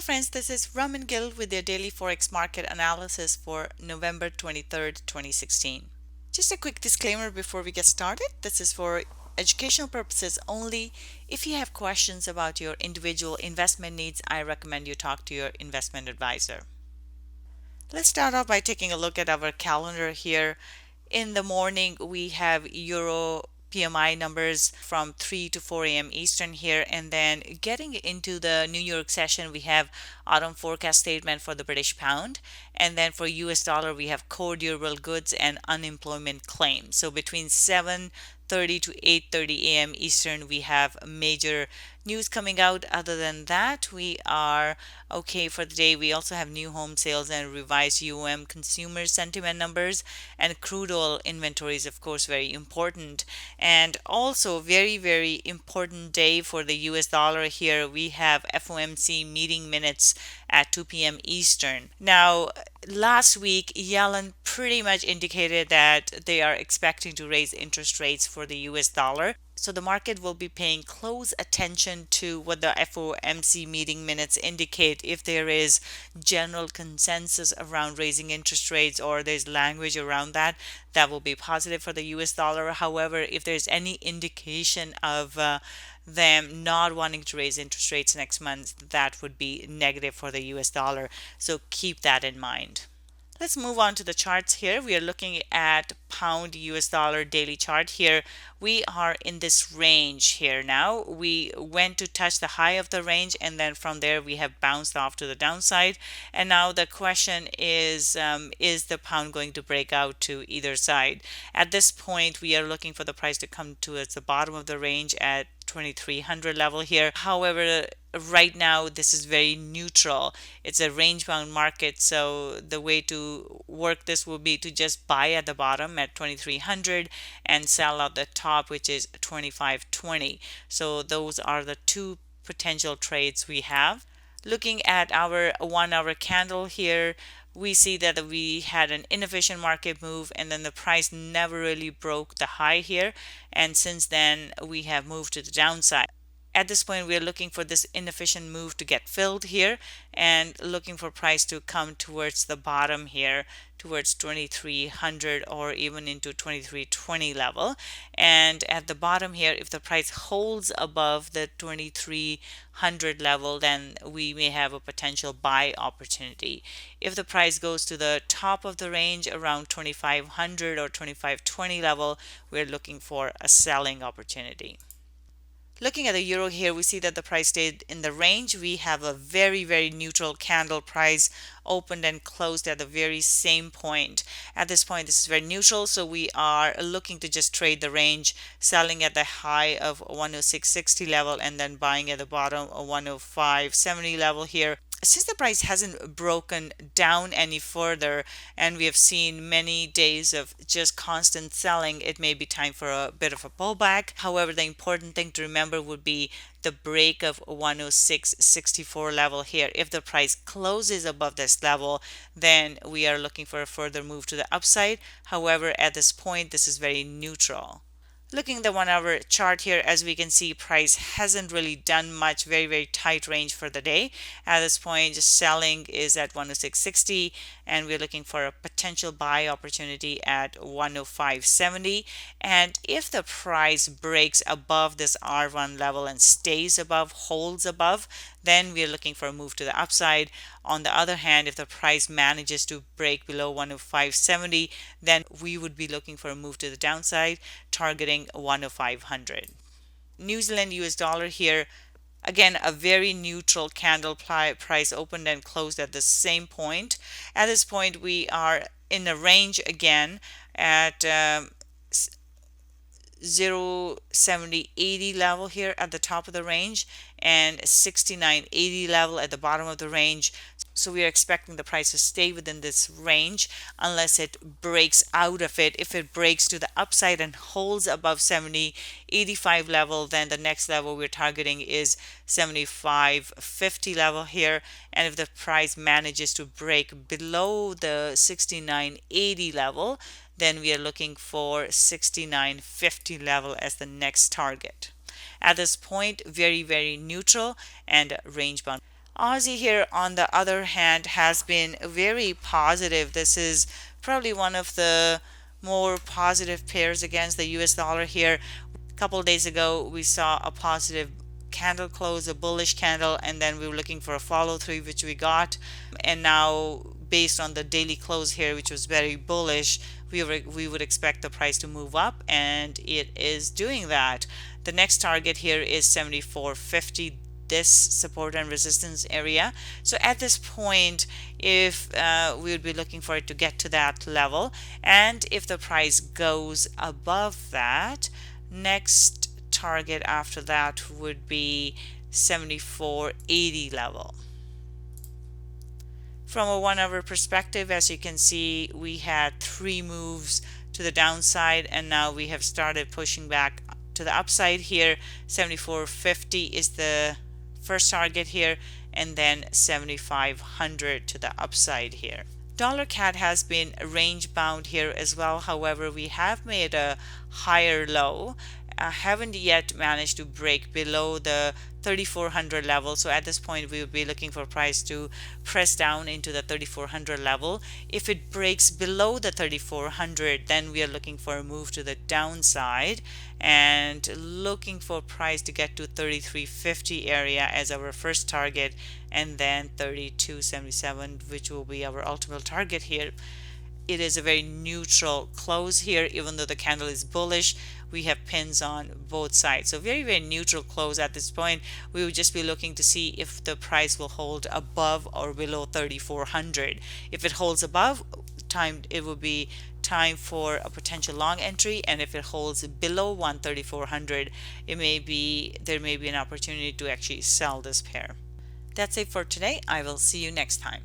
Hello friends, this is Raman Gill with your daily Forex market analysis for November 23rd, 2016. Just a quick disclaimer before we get started. This is for educational purposes only. If you have questions about your individual investment needs, I recommend you talk to your investment advisor. Let's start off by taking a look at our calendar here. In the morning, we have Euro PMI numbers from 3 to 4 a.m. Eastern here. And then getting into the New York session, we have autumn forecast statement for the British pound. And then for US dollar, we have core durable goods and unemployment claims. So between 7:30 to 8:30 a.m. Eastern, we have major news coming out. Other than that, we are okay for the day. We also have new home sales and revised UM consumer sentiment numbers, and crude oil inventories, of course, very important. And also very important day for the US dollar here. We have FOMC meeting minutes at 2 p.m. Eastern. Now, last week, Yellen pretty much indicated that they are expecting to raise interest rates for the US dollar. So the market will be paying close attention to what the FOMC meeting minutes indicate. If there is general consensus around raising interest rates or there's language around that, that will be positive for the US dollar. However, if there's any indication of them not wanting to raise interest rates next month, that would be negative for the US dollar. So keep that in mind. Let's move on to the charts here. We are looking at pound US dollar daily chart here. We are in this range here now. We went to touch the high of the range, and then from there we have bounced off to the downside. And now the question is the pound going to break out to either side? At this point, we are looking for the price to come towards the bottom of the range at 2300 level here. However, right now this is very neutral. It's a range bound market, so the way to work this will be to just buy at the bottom at 2300 and sell at the top, which is 2520. So those are the two potential trades we have. Looking at our 1 hour candle here, we see that we had an inefficient market move, and then the price never really broke the high here, and since then we have moved to the downside. At this point, we are looking for this inefficient move to get filled here and looking for price to come towards the bottom here, towards 2300 or even into 2320 level. And at the bottom here, if the price holds above the 2300 level, then we may have a potential buy opportunity. If the price goes to the top of the range around 2500 or 2520 level, we're looking for a selling opportunity. Looking at the euro here, we see that the price stayed in the range. We have a very neutral candle. Price opened and closed at the very same point. At this point, this is very neutral, so we are looking to just trade the range, selling at the high of 106.60 level and then buying at the bottom of 105.70 level here. Since the price hasn't broken down any further and we have seen many days of just constant selling, it may be time for a bit of a pullback. However, the important thing to remember would be the break of 106.64 level here. If the price closes above this level, then we are looking for a further move to the upside. However, at this point, this is very neutral. Looking at the 1 hour chart here, as we can see, price hasn't really done much. Very tight range for the day. At this point, just selling is at 106.60 and we're looking for a potential buy opportunity at 105.70. And if the price breaks above this R1 level and stays above, holds above, then we're looking for a move to the upside. On the other hand, if the price manages to break below 105.70, then we would be looking for a move to the downside, targeting 105.100. New Zealand US dollar here, again a very neutral candle. Price opened and closed at the same point. At this point, we are in a range again at 0.7080 level here at the top of the range and 69.80 level at the bottom of the range. So we are expecting the price to stay within this range unless it breaks out of it. If it breaks to the upside and holds above 70.85 level, then the next level we're targeting is 75.50 level here. And if the price manages to break below the 69.80 level, then we are looking for 69.50 level as the next target. At this point, very neutral and range bound. Aussie here, on the other hand, has been very positive. This is probably one of the more positive pairs against the US dollar here. A couple of days ago, we saw a positive candle close, a bullish candle, and then we were looking for a follow through, which we got. And now, based on the daily close here, which was very bullish, we would expect the price to move up, and it is doing that. The next target here is 74.50, this support and resistance area. So at this point, if we would be looking for it to get to that level, and if the price goes above that, next target after that would be 74.80 level. From a 1 hour perspective, as you can see, we had 3 moves to the downside, and now we have started pushing back to the upside here. 74.50 is the first target here, and then 7500 to the upside here. Dollar CAD has been range bound here as well. However, we have made a higher low. Haven't yet managed to break below the 3400 level. So at this point, we would be looking for price to press down into the 3400 level. If it breaks below the 3400, then we are looking for a move to the downside and looking for price to get to 3350 area as our first target, and then 3277, which will be our ultimate target here. It is a very neutral close here. Even though the candle is bullish, we have pins on both sides, so very neutral close at this point. We would just be looking to see if the price will hold above or below 3400. If it holds above, it will be time for a potential long entry, and if it holds below 13400, there may be an opportunity to actually sell this pair. That's it for today. I will see you next time.